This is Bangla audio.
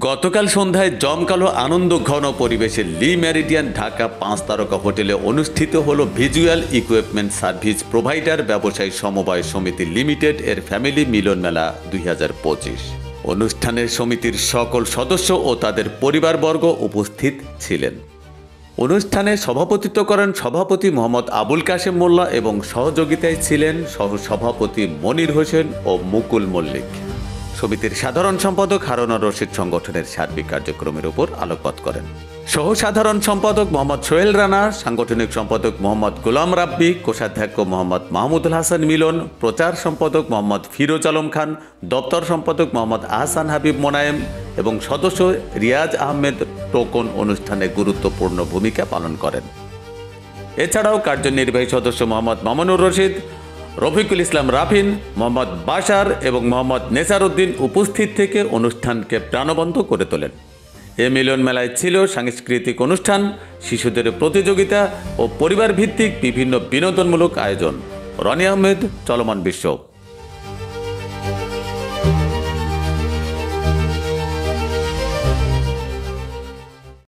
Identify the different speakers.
Speaker 1: গতকাল সন্ধ্যায় জমকালো আনন্দ ঘন পরিবেশে লি মেরিডিয়ান ঢাকা 5 তারকা হোটেলে অনুষ্ঠিত হলো ভিজুয়াল ইকুইপমেন্ট সার্ভিস প্রোভাইডার ব্যবসায়ী সমবায় সমিতি লিমিটেড এর ফ্যামিলি মিলন মেলা 2025। অনুষ্ঠানের সমিতির সকল সদস্য ও তাদের পরিবারবর্গ উপস্থিত ছিলেন। অনুষ্ঠানে সভাপতিত্ব করেন সভাপতি মোহাম্মদ আবুল কাশেম মোল্লা এবং সহযোগিতায় ছিলেন সহসভাপতি মনির হোসেন ও মুকুল মল্লিক। সমিতির সাধারণ সম্পাদক হারুনুর রশিদ সংগঠনের সার্বিক কার্যক্রমের উপর আলোকপাত করেন। সহ সাধারণ সম্পাদক মোহাম্মদ সোহেল রানা, সাংগঠনিক সম্পাদক মোহাম্মদ গোলাম রাব্বি, কোষাধ্যক্ষ মোহাম্মদ মাহমুদুল হাসান মিলন, প্রচার সম্পাদক মোহাম্মদ ফিরোজ আলম খান, দপ্তর সম্পাদক মোহাম্মদ আহসান হাবিব মোনায়েম এবং সদস্য রিয়াজ আহমেদ টোকন অনুষ্ঠানে গুরুত্বপূর্ণ ভূমিকা পালন করেন। এছাড়াও কার্যনির্বাহী সদস্য মোহাম্মদ মামুনুর রশিদ, রফিকুল ইসলাম রাফিন, মোহাম্মদ বাশার এবং মোহাম্মদ নেসার উদ্দিন উপস্থিত থেকে অনুষ্ঠানকে প্রাণবন্ত করে তোলেন। এ মিলন মেলায় ছিল সাংস্কৃতিক অনুষ্ঠান, শিশুদের প্রতিযোগিতা ও পরিবার ভিত্তিক বিভিন্ন বিনোদনমূলক আয়োজন। রনি আহমেদ, চলমান বিশ্ব।